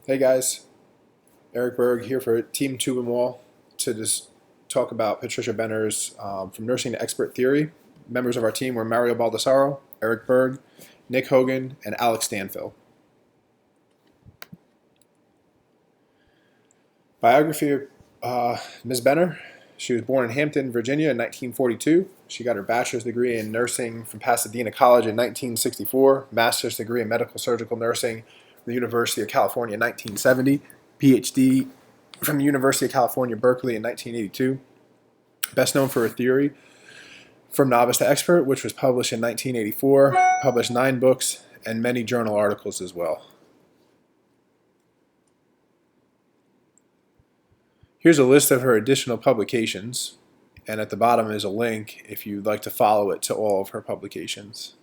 Hey guys, Eric Berg here for Team Tube and Wall to just talk about Patricia Benner's From Nursing to Expert Theory. Members of our team were Mario Baldessaro, Eric Berg, Nick Hogan, and Alex Stanfill. Biography of Ms. Benner. She was born in Hampton, Virginia in 1942. She got her bachelor's degree in nursing from Pasadena College in 1964, master's degree in medical surgical nursing from the University of California in 1970, PhD from the University of California, Berkeley in 1982. Best known for her theory, From Novice to Expert, which was published in 1984, published 9 books and many journal articles as well. Here's a list of her additional publications, and at the bottom is a link if you'd like to follow it to all of her publications.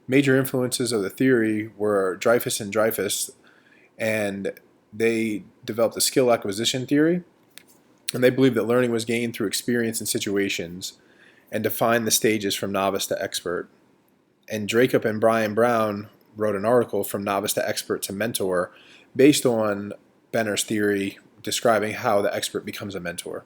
Major influences of the theory were Dreyfus and Dreyfus, and they developed the skill acquisition theory, and they believed that learning was gained through experience and situations, and defined the stages from novice to expert. And Jacob and Brian Brown wrote an article, From Novice to Expert to Mentor, based on Benner's theory describing how the expert becomes a mentor.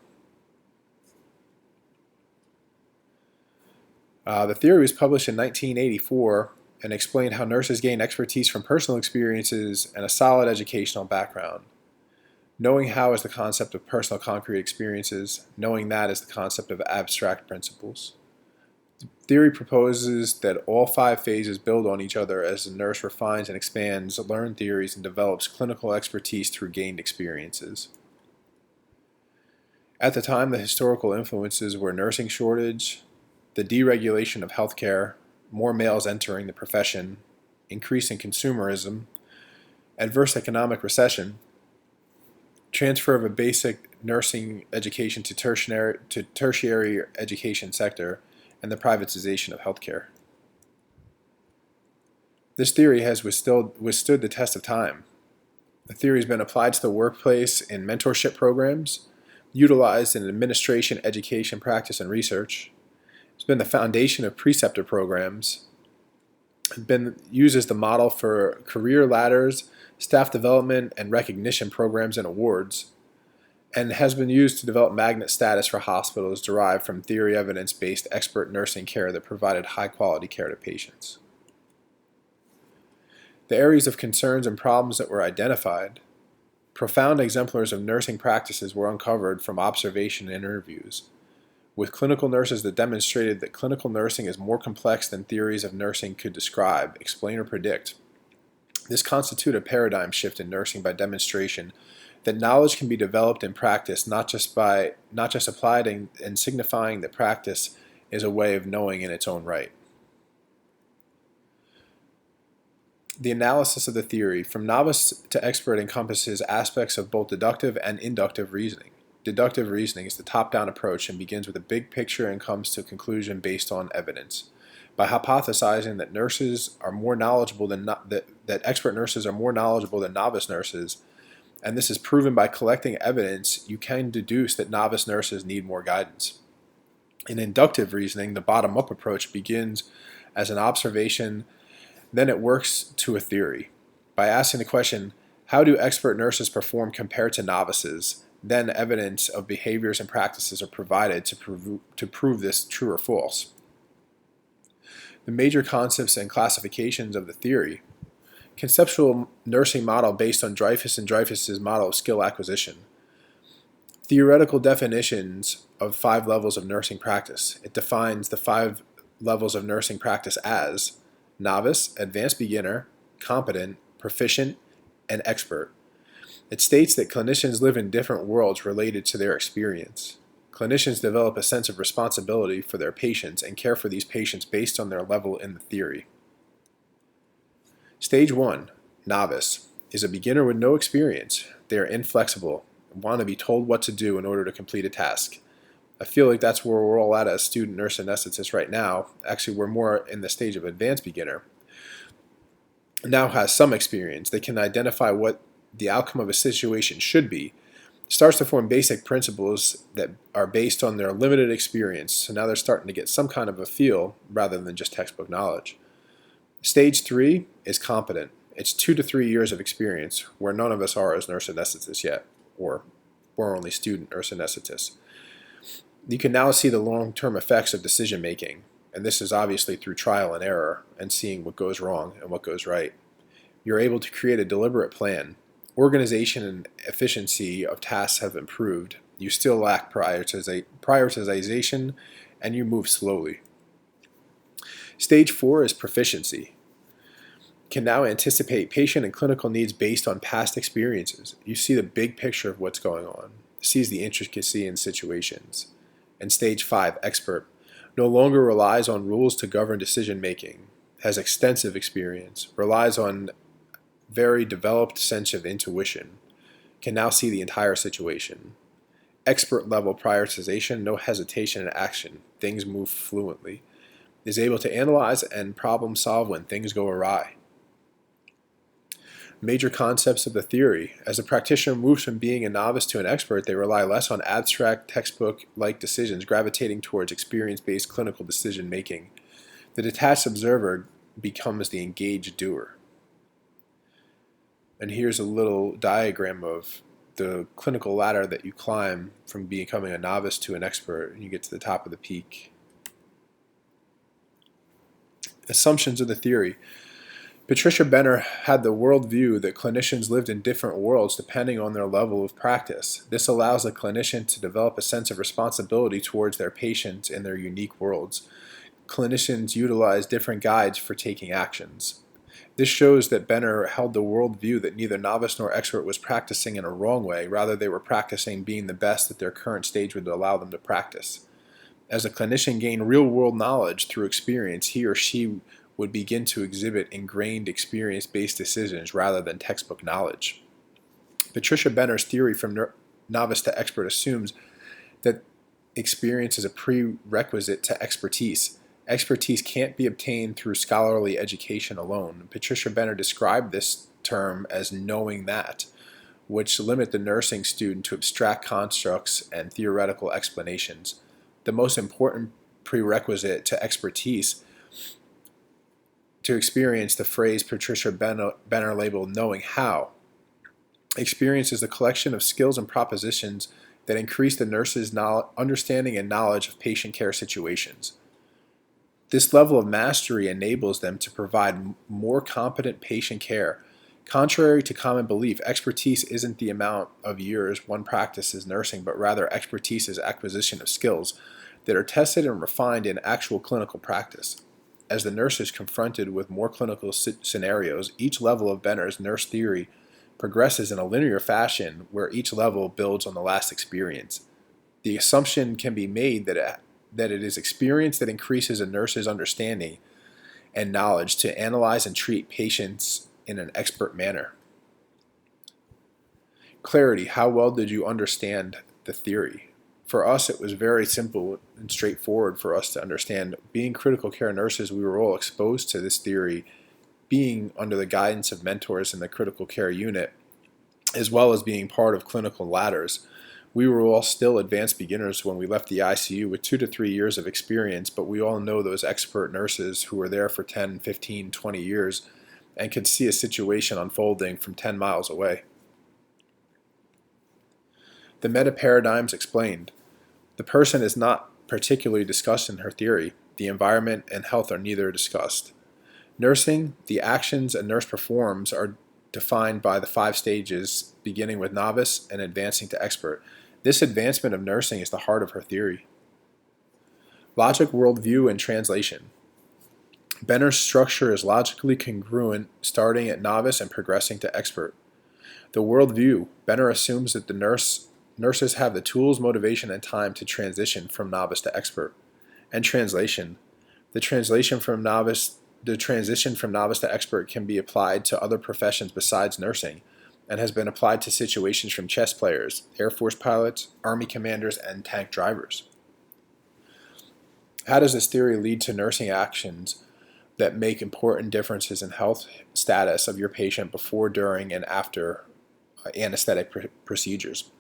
The theory was published in 1984 and explained how nurses gain expertise from personal experiences and a solid educational background. Knowing how is the concept of personal concrete experiences. Knowing that is the concept of abstract principles. The theory proposes that all 5 phases build on each other as the nurse refines and expands learned theories and develops clinical expertise through gained experiences. At the time, the historical influences were nursing shortage, the deregulation of healthcare, more males entering the profession, increasing consumerism, adverse economic recession, transfer of a basic nursing education to tertiary education sector, and the privatization of healthcare. This theory has withstood the test of time. The theory has been applied to the workplace in mentorship programs, utilized in administration, education, practice, and research. It's been the foundation of preceptor programs. It's been used as the model for career ladders, staff development, and recognition programs and awards, and has been used to develop magnet status for hospitals derived from theory evidence-based expert nursing care that provided high-quality care to patients. The areas of concerns and problems that were identified, profound exemplars of nursing practices were uncovered from observation and interviews, with clinical nurses that demonstrated that clinical nursing is more complex than theories of nursing could describe, explain, or predict. This constitutes a paradigm shift in nursing by demonstration that knowledge can be developed in practice, not just applied and signifying that practice is a way of knowing in its own right. The analysis of the theory, From Novice to Expert, encompasses aspects of both deductive and inductive reasoning. Deductive reasoning is the top-down approach and begins with a big picture and comes to a conclusion based on evidence. By hypothesizing that nurses are more knowledgeable than that expert nurses are more knowledgeable than novice nurses, and this is proven by collecting evidence, you can deduce that novice nurses need more guidance. In inductive reasoning, the bottom-up approach begins as an observation, then it works to a theory. By asking the question, how do expert nurses perform compared to novices? Then evidence of behaviors and practices are provided to prove this true or false. The major concepts and classifications of the theory. Conceptual nursing model based on Dreyfus and Dreyfus's model of skill acquisition. Theoretical definitions of 5 levels of nursing practice. It defines the 5 levels of nursing practice as novice, advanced beginner, competent, proficient, and expert. It states that clinicians live in different worlds related to their experience. Clinicians develop a sense of responsibility for their patients and care for these patients based on their level in the theory. Stage 1, novice, is a beginner with no experience. They are inflexible and want to be told what to do in order to complete a task. I feel like that's where we're all at as student nurse anesthetists right now. Actually, we're more in the stage of advanced beginner. Now has some experience. They can identify what the outcome of a situation should be. Starts to form basic principles that are based on their limited experience. So now they're starting to get some kind of a feel rather than just textbook knowledge. Stage 3 is competent. It's 2 to 3 years of experience, where none of us are as nurse anesthetists yet, or we're only student nurse anesthetists. You can now see the long-term effects of decision making, and this is obviously through trial and error and seeing what goes wrong and what goes right. You're able to create a deliberate plan. Organization and efficiency of tasks have improved. You still lack prioritization, and you move slowly. Stage 4 is proficiency. Can now anticipate patient and clinical needs based on past experiences. You see the big picture of what's going on, sees the intricacy in situations. And stage 5, expert, no longer relies on rules to govern decision making, has extensive experience, relies on very developed sense of intuition, can now see the entire situation. Expert level prioritization, no hesitation in action, things move fluently, is able to analyze and problem solve when things go awry. Major concepts of the theory. As a practitioner moves from being a novice to an expert, they rely less on abstract textbook-like decisions, gravitating towards experience-based clinical decision making. The detached observer becomes the engaged doer. And here's a little diagram of the clinical ladder that you climb from becoming a novice to an expert, and you get to the top of the peak. Assumptions of the theory. Patricia Benner had the worldview that clinicians lived in different worlds depending on their level of practice. This allows a clinician to develop a sense of responsibility towards their patients in their unique worlds. Clinicians utilize different guides for taking actions. This shows that Benner held the worldview that neither novice nor expert was practicing in a wrong way, rather they were practicing being the best that their current stage would allow them to practice. As a clinician gained real-world knowledge through experience, he or she would begin to exhibit ingrained experience-based decisions rather than textbook knowledge. Patricia Benner's theory from novice to expert assumes that experience is a prerequisite to expertise. Expertise can't be obtained through scholarly education alone. Patricia Benner described this term as knowing that, which limit the nursing student to abstract constructs and theoretical explanations. The most important prerequisite to expertise to experience, the phrase Patricia Benner labeled knowing how. Experience is the collection of skills and propositions that increase the nurse's understanding and knowledge of patient care situations. This level of mastery enables them to provide more competent patient care. Contrary to common belief, expertise isn't the amount of years one practices nursing, but rather expertise is acquisition of skills that are tested and refined in actual clinical practice. As the nurse is confronted with more clinical scenarios, each level of Benner's nurse theory progresses in a linear fashion where each level builds on the last experience. The assumption can be made that it is experience that increases a nurse's understanding and knowledge to analyze and treat patients in an expert manner. Clarity. How well did you understand the theory? For us, it was very simple and straightforward for us to understand. Being critical care nurses, we were all exposed to this theory, being under the guidance of mentors in the critical care unit, as well as being part of clinical ladders. We were all still advanced beginners when we left the ICU with 2 to 3 years of experience, but we all know those expert nurses who were there for 10, 15, 20 years and could see a situation unfolding from 10 miles away. The meta paradigms explained. The person is not particularly discussed in her theory. The environment and health are neither discussed. Nursing, the actions a nurse performs are defined by the 5 stages, beginning with novice and advancing to expert. This advancement of nursing is the heart of her theory. Logic, worldview, and translation. Benner's structure is logically congruent, starting at novice and progressing to expert. The worldview. Benner assumes that the nurses have the tools, motivation, and time to transition from novice to expert. And translation. The transition from novice to expert can be applied to other professions besides nursing, and has been applied to situations from chess players, Air Force pilots, Army commanders, and tank drivers. How does this theory lead to nursing actions that make important differences in health status of your patient before, during, and after anesthetic procedures?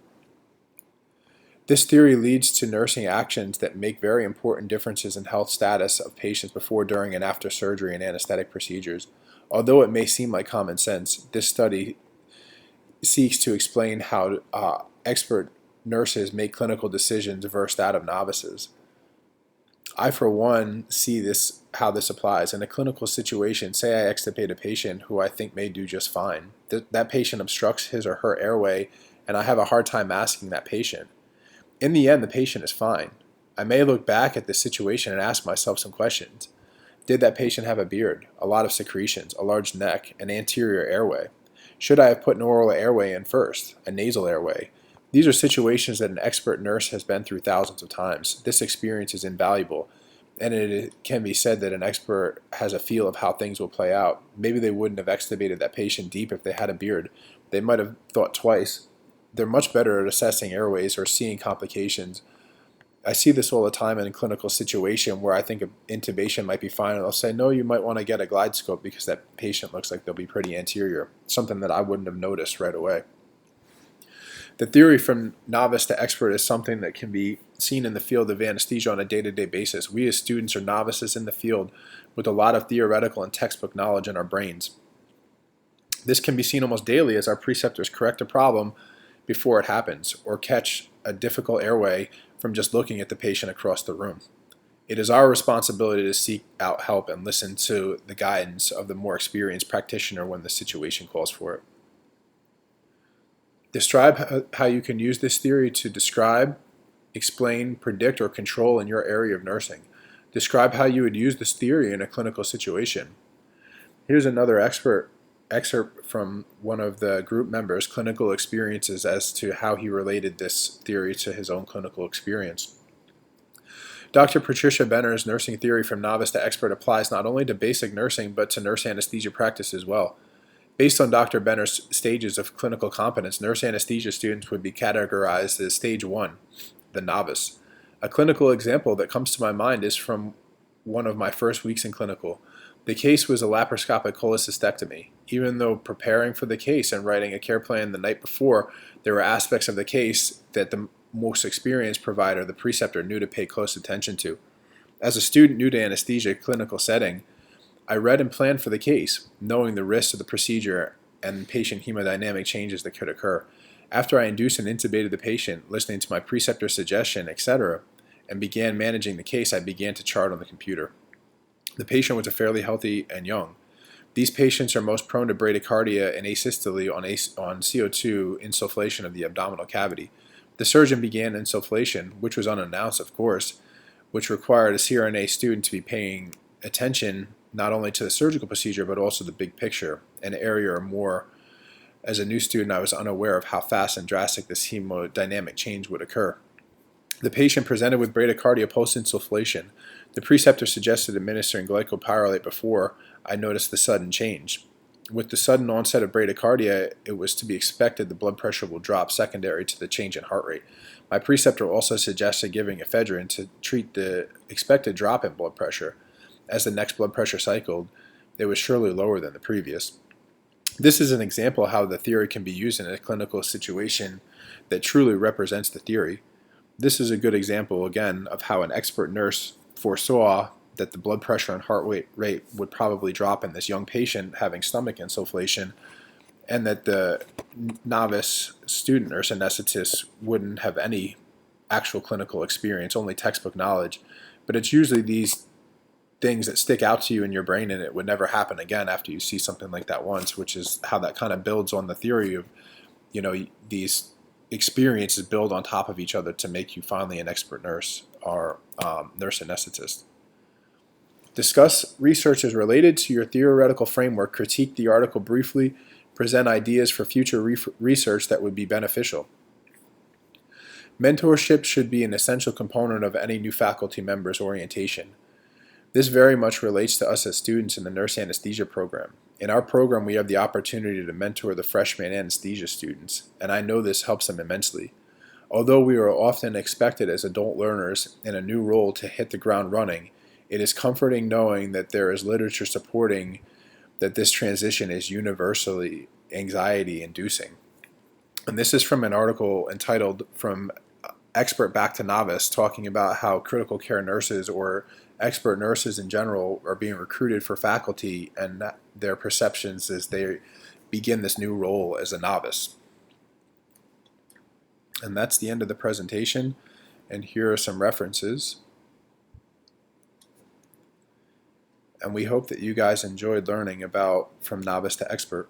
This theory leads to nursing actions that make very important differences in health status of patients before, during, and after surgery and anesthetic procedures. Although it may seem like common sense, this study seeks to explain how expert nurses make clinical decisions versus that of novices. I, for one, see how this applies. In a clinical situation, say I extubate a patient who I think may do just fine. That patient obstructs his or her airway, and I have a hard time masking that patient. In the end, the patient is fine. I may look back at the situation and ask myself some questions. Did that patient have a beard, a lot of secretions, a large neck, an anterior airway? Should I have put an oral airway in first, a nasal airway? These are situations that an expert nurse has been through thousands of times. This experience is invaluable, and it can be said that an expert has a feel of how things will play out. Maybe they wouldn't have extubated that patient deep if they had a beard. They might have thought twice. They're much better at assessing airways or seeing complications. I see this all the time in a clinical situation where I think intubation might be fine, and I'll say, no, you might want to get a glide scope because that patient looks like they'll be pretty anterior, something that I wouldn't have noticed right away. The theory from novice to expert is something that can be seen in the field of anesthesia on a day-to-day basis. We as students are novices in the field with a lot of theoretical and textbook knowledge in our brains. This can be seen almost daily as our preceptors correct a problem before it happens or catch a difficult airway from just looking at the patient across the room. It is our responsibility to seek out help and listen to the guidance of the more experienced practitioner when the situation calls for it. Describe how you can use this theory to describe, explain, predict, or control in your area of nursing. Describe how you would use this theory in a clinical situation. Here's another excerpt from one of the group members' clinical experiences as to how he related this theory to his own clinical experience. Dr. Patricia Benner's nursing theory from novice to expert applies not only to basic nursing but to nurse anesthesia practice as well. Based on Dr. Benner's stages of clinical competence, nurse anesthesia students would be categorized as stage 1, the novice. A clinical example that comes to my mind is from one of my first weeks in clinical. The case was a laparoscopic cholecystectomy. Even though preparing for the case and writing a care plan the night before, there were aspects of the case that the most experienced provider, the preceptor, knew to pay close attention to. As a student new to anesthesia clinical setting, I read and planned for the case, knowing the risks of the procedure and patient hemodynamic changes that could occur. After I induced and intubated the patient, listening to my preceptor's suggestion, etc., and began managing the case, I began to chart on the computer. The patient was fairly healthy and young. These patients are most prone to bradycardia and asystole on CO2 insufflation of the abdominal cavity. The surgeon began insufflation, which was unannounced, of course, which required a CRNA student to be paying attention not only to the surgical procedure but also the big picture, an area or more. As a new student, I was unaware of how fast and drastic this hemodynamic change would occur. The patient presented with bradycardia post-insufflation. The preceptor suggested administering glycopyrrolate before I noticed the sudden change. With the sudden onset of bradycardia, it was to be expected the blood pressure will drop secondary to the change in heart rate. My preceptor also suggested giving ephedrine to treat the expected drop in blood pressure. As the next blood pressure cycled, it was surely lower than the previous. This is an example of how the theory can be used in a clinical situation that truly represents the theory. This is a good example, again, of how an expert nurse foresaw that the blood pressure and heart rate would probably drop in this young patient having stomach insufflation, and that the novice student nurse anesthetist wouldn't have any actual clinical experience, only textbook knowledge. But it's usually these things that stick out to you in your brain, and it would never happen again after you see something like that once, which is how that kind of builds on the theory of, these experiences build on top of each other to make you finally an expert nurse or nurse anesthetist. Discuss researches related to your theoretical framework, critique the article briefly, present ideas for future research that would be beneficial. Mentorship should be an essential component of any new faculty member's orientation. This very much relates to us as students in the nurse anesthesia program. In our program, we have the opportunity to mentor the freshman anesthesia students, and I know this helps them immensely. Although we are often expected as adult learners in a new role to hit the ground running, it is comforting knowing that there is literature supporting that this transition is universally anxiety-inducing. And this is from an article entitled From Expert Back to Novice, talking about how critical care nurses or expert nurses in general are being recruited for faculty and their perceptions as they begin this new role as a novice. And that's the end of the presentation, and here are some references. And we hope that you guys enjoyed learning about From Novice to Expert.